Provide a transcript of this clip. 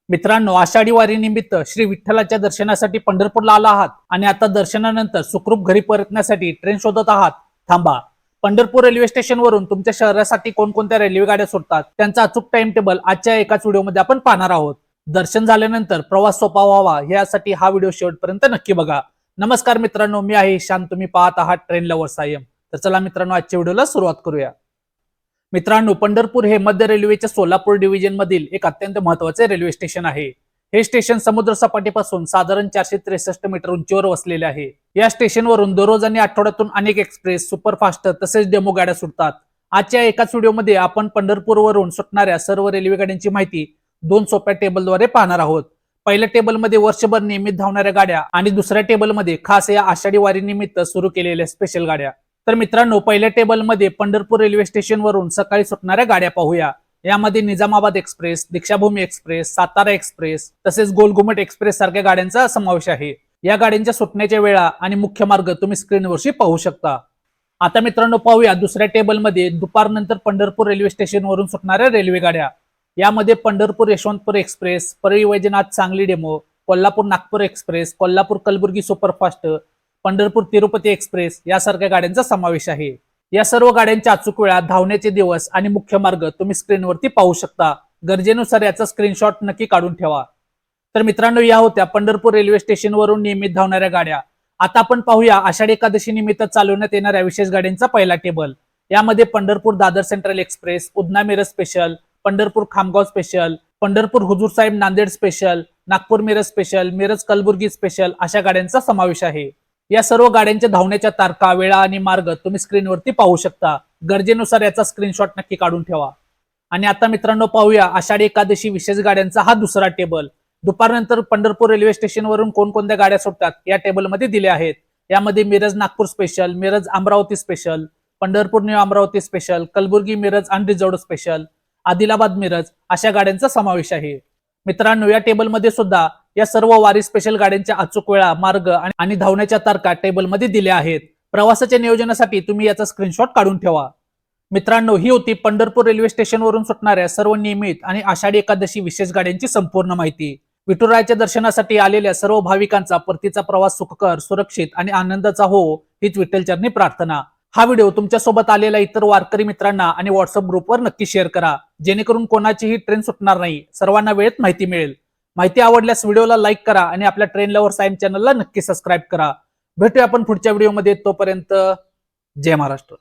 मित्रांनो, आषाढी वारी निमित्त श्री विठ्ठलाच्या दर्शनासाठी पंढरपूरला आला आहात आणि आता दर्शनानंतर सुखरूप घरी परतण्यासाठी ट्रेन शोधत आहात. थांबा. पंढरपूर रेल्वे स्टेशन वरून तुमच्या शहरासाठी कोणकोणत्या रेल्वे गाड्या सुटतात त्यांचा अचूक टाइम टेबल आजच्या एकाच व्हिडिओमध्ये आपण पाहणार आहोत. दर्शन झाल्यानंतर प्रवास सोपा व्हावा यासाठी हा व्हिडिओ शेवटपर्यंत नक्की बघा. नमस्कार मित्रांनो, मी आहे ईशान. तुम्ही पाहत आहात ट्रेन लव्हर्स आय एम. तर चला मित्रांनो, आजच्या व्हिडिओला सुरुवात करूया. मित्रांनो, पंढरपूर हे मध्य रेल्वेच्या सोलापूर डिव्हिजन मधील एक अत्यंत महत्त्वाचे रेल्वे स्टेशन आहे. हे स्टेशन समुद्र सपाटीपासून साधारण 463 मीटर उंचीवर वसलेले आहे. या स्टेशनवरून दररोज आणि आठवड्यातून अनेक एक्सप्रेस, सुपरफास्ट तसेच डेमो गाड्या सुटतात. आजच्या एकाच व्हिडिओमध्ये आपण पंढरपूरवरून सुटणाऱ्या सर्व रेल्वे गाड्यांची माहिती दोन सोप्या टेबलद्वारे पाहणार आहोत. पहिल्या टेबलमध्ये वर्षभर नियमित धावणाऱ्या गाड्या आणि दुसऱ्या टेबलमध्ये खास या आषाढी वारी निमित्त सुरू केलेल्या स्पेशल गाड्या. तर मित्रांनो, पहिल्या टेबलमध्ये पंढरपूर रेल्वे स्टेशन वरून सकाळी सुटणाऱ्या गाड्या पाहूया. यामध्ये Nizamabad express, Deekshabhoomi express, Satara express तसेच गोलघुमट एक्सप्रेस सारख्या गाड्यांचा समावेश आहे. या गाड्यांच्या सुटण्याच्या वेळा आणि मुख्य मार्ग तुम्ही स्क्रीनवरशी पाहू शकता. आता मित्रांनो, पाहूया दुसऱ्या टेबलमध्ये दुपारनंतर पंढरपूर रेल्वे स्टेशन वरून सुटणाऱ्या रेल्वे गाड्या. यामध्ये Pandharpur Yesvantpur express, Parli Vaijnath Sangli demo, Kolhapur Nagpur express, Kolhapur Kalaburagi superfast, Pandharpur Tirupati express यासारख्या गाड्यांचा समावेश आहे. या सर्व गाड्यांच्या अचूक वेळा, धावण्याचे दिवस आणि मुख्य मार्ग तुम्ही स्क्रीनवरती पाहू शकता. गरजेनुसार याचा स्क्रीनशॉट नक्की काढून ठेवा. तर मित्रांनो, या होत्या पंढरपूर रेल्वे स्टेशनवरून नियमित धावणाऱ्या गाड्या. आता आपण पाहूया आषाढी एकादशी निमित्त चालवण्यात येणाऱ्या विशेष गाड्यांचा पहिला टेबल. यामध्ये Pandharpur Dadar central express, Udhna Miraj special, Pandharpur Khamgaon special, Pandharpur Hazur Sahib Nanded special, Nagpur Miraj special, Miraj Kalaburagi special अशा गाड्यांचा समावेश आहे. या सर्व गाड्यांच्या धावण्याच्या तारखा, वेळा आणि मार्ग तुम्ही स्क्रीनवरती पाहू शकता. गरजेनुसार याचा स्क्रीनशॉट नक्की काढून ठेवा. आणि आता मित्रांनो, पाहूया आषाढी एकादशी विशेष गाड्यांचा हा दुसरा टेबल. दुपारनंतर पंढरपूर रेल्वे स्टेशनवरून कोणकोणत्या गाड्या सुटतात या टेबलमध्ये दिले आहेत. यामध्ये Miraj Nagpur special, Miraj Amravati special, Pandharpur new Amravati special, Kalaburagi Miraj unreserved special, Adilabad Miraj अशा गाड्यांचा समावेश आहे. मित्रांनो, या टेबलमध्ये सुद्धा या सर्व वारी स्पेशल गाड्यांच्या अचूक वेळा, मार्ग आणि धावण्याच्या तारखा टेबलमध्ये दिल्या आहेत. प्रवासाच्या नियोजनासाठी तुम्ही याचा स्क्रीनशॉट काढून ठेवा. मित्रांनो, ही होती पंढरपूर रेल्वे स्टेशनवरून सुटणाऱ्या सर्व नियमित आणि आषाढी एकादशी विशेष गाड्यांची संपूर्ण माहिती. विठुरायाच्या दर्शनासाठी आलेल्या सर्व भाविकांचा परतीचा प्रवास सुखकर, सुरक्षित आणि आनंदाचा हो हीच विठ्ठलचरणी प्रार्थना. हा व्हिडिओ तुमच्यासोबत आलेल्या इतर वारकरी मित्रांना आणि व्हॉट्सअप ग्रुपवर नक्की शेअर करा, जेणेकरून कोणाचीही ट्रेन सुटणार नाही, सर्वांना वेळेत माहिती मिळेल. माहिती आवडल्यास व्हिडिओला लाईक करा आणि आपल्या ट्रेन लव्हर्स आय एम चॅनलला नक्की सबस्क्राईब करा. भेटूया आपण पुढच्या व्हिडिओमध्ये. तोपर्यंत जय महाराष्ट्र.